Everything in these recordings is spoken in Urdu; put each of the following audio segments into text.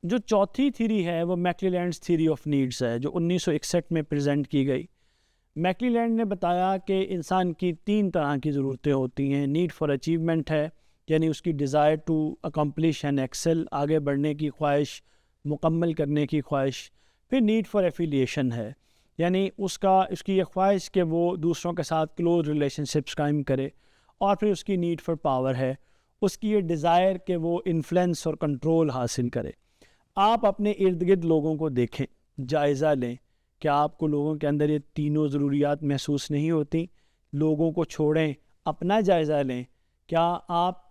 جو چوتھی تھیری ہے وہ میکلیلینڈس تھیری آف نیڈس ہے، جو 1961 میں پریزنٹ کی گئی۔ میکلیلینڈ نے بتایا کہ انسان کی 3 طرح کی ضرورتیں ہوتی ہیں۔ نیڈ فار اچیومنٹ ہے، یعنی اس کی desire to accomplish and excel, آگے بڑھنے کی خواہش، مکمل کرنے کی خواہش۔ پھر نیڈ فار ایفیلیشن ہے، یعنی اس کی یہ خواہش کہ وہ دوسروں کے ساتھ کلوز ریلیشن شپس قائم کرے۔ اور پھر اس کی نیڈ فار پاور ہے، اس کی یہ ڈیزائر کہ وہ انفلوئنس اور کنٹرول حاصل کرے۔ آپ اپنے ارد گرد لوگوں کو دیکھیں، جائزہ لیں، کیا آپ کو لوگوں کے اندر یہ تینوں ضروریات محسوس نہیں ہوتی؟ لوگوں کو چھوڑیں، اپنا جائزہ لیں، کیا آپ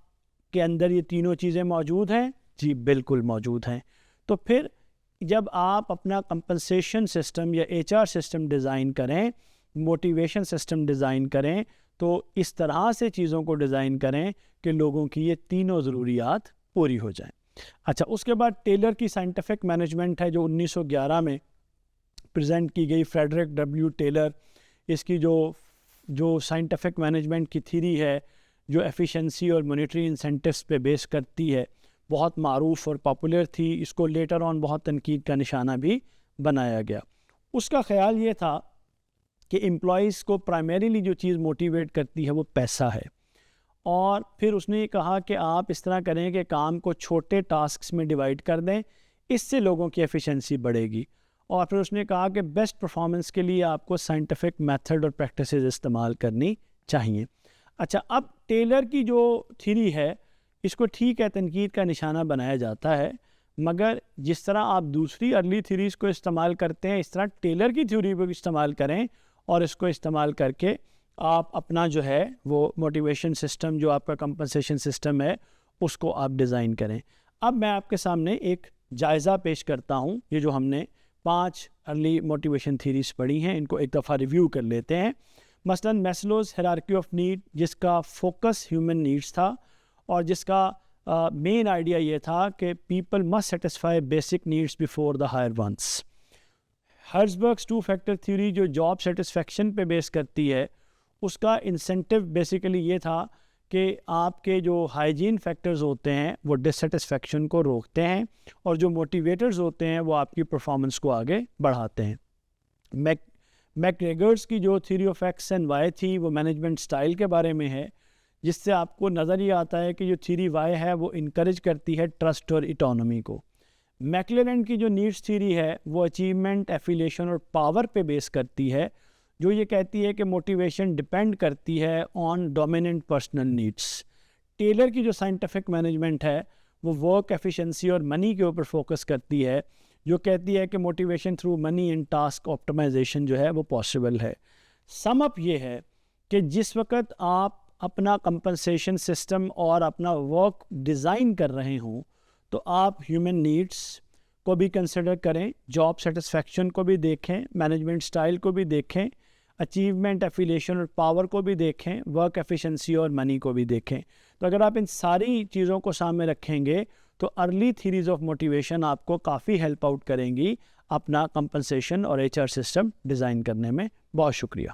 کے اندر یہ تینوں چیزیں موجود ہیں؟ جی بالکل موجود ہیں۔ تو پھر جب آپ اپنا کمپنسیشن سسٹم یا ایچ آر سسٹم ڈیزائن کریں، موٹیویشن سسٹم ڈیزائن کریں، تو اس طرح سے چیزوں کو ڈیزائن کریں کہ لوگوں کی یہ تینوں ضروریات پوری ہو جائیں۔ اچھا، اس کے بعد ٹیلر کی سائنٹیفک مینجمنٹ ہے، جو 1911 میں پریزنٹ کی گئی، فریڈرک ڈبلیو ٹیلر۔ اس کی جو سائنٹیفک مینجمنٹ کی تھیری ہے، جو ایفیشنسی اور مونیٹری انسینٹیوز پہ بیس کرتی ہے، بہت معروف اور پاپولر تھی۔ اس کو لیٹر آن بہت تنقید کا نشانہ بھی بنایا گیا۔ اس کا خیال یہ تھا کہ امپلائیز کو پرائمریلی جو چیز موٹیویٹ کرتی ہے وہ پیسہ ہے، اور پھر اس نے یہ کہا کہ آپ اس طرح کریں کہ کام کو چھوٹے ٹاسکس میں ڈیوائڈ کر دیں، اس سے لوگوں کی ایفیشنسی بڑھے گی۔ اور پھر اس نے کہا کہ بیسٹ پرفارمنس کے لیے آپ کو سائنٹیفک میتھڈ اور پریکٹسز استعمال کرنی چاہیے۔ اچھا، اب ٹیلر کی جو تھیری ہے، اس کو ٹھیک ہے تنقید کا نشانہ بنایا جاتا ہے، مگر جس طرح آپ دوسری ارلی تھیریز کو استعمال کرتے ہیں، اس طرح ٹیلر کی تھیوری کو استعمال کریں، اور اس کو استعمال کر کے آپ اپنا جو ہے وہ موٹیویشن سسٹم، جو آپ کا کمپنسیشن سسٹم ہے، اس کو آپ ڈیزائن کریں۔ اب میں آپ کے سامنے ایک جائزہ پیش کرتا ہوں۔ یہ جو ہم نے 5 ارلی موٹیویشن تھیریز پڑھی ہیں، ان کو ایک دفعہ ریویو کر لیتے ہیں۔ مثلاً میسلوز ہیرارکی آف نیڈ، جس کا فوکس ہیومن نیڈس تھا، اور جس کا مین آئیڈیا یہ تھا کہ people must satisfy basic needs before the higher ones. Herzberg's 2 factor theory, جو جاب سیٹسفیکشن پہ بیس کرتی ہے، اس کا انسینٹیو بیسیکلی یہ تھا کہ آپ کے جو ہائیجین فیکٹرز ہوتے ہیں وہ ڈسسیٹسفیکشن کو روکتے ہیں، اور جو موٹیویٹرز ہوتے ہیں وہ آپ کی پرفارمنس کو آگے بڑھاتے ہیں۔ میکگریگرز کی جو theory of X and Y تھی، وہ مینجمنٹ سٹائل کے بارے میں ہے، جس سے آپ کو نظر یہ آتا ہے کہ جو تھیوری وائی ہے وہ انکریج کرتی ہے ٹرسٹ اور اٹانومی کو۔ میکلیلینڈ کی جو نیڈس تھیوری ہے وہ اچیومنٹ، ایفیلیشن اور پاور پہ بیس کرتی ہے، جو یہ کہتی ہے کہ موٹیویشن ڈپینڈ کرتی ہے آن ڈومیننٹ پرسنل نیڈس۔ ٹیلر کی جو سائنٹیفک مینجمنٹ ہے وہ ورک ایفیشنسی اور منی کے اوپر فوکس کرتی ہے، جو کہتی ہے کہ motivation through money and task optimization جو ہے وہ پاسبل ہے۔ سم اپ یہ ہے کہ جس وقت آپ اپنا کمپنسیشن سسٹم اور اپنا ورک ڈیزائن کر رہے ہوں، تو آپ ہیومن نیڈس کو بھی کنسیڈر کریں، جاب سیٹسفیکشن کو بھی دیکھیں، مینجمنٹ سٹائل کو بھی دیکھیں، اچیومنٹ، ایفیلیشن اور پاور کو بھی دیکھیں، ورک ایفیشنسی اور منی کو بھی دیکھیں۔ تو اگر آپ ان ساری چیزوں کو سامنے رکھیں گے تو ارلی تھیریز آف موٹیویشن آپ کو کافی ہیلپ آؤٹ کریں گی اپنا کمپنسیشن اور ایچ آر سسٹم ڈیزائن کرنے میں۔ بہت شکریہ۔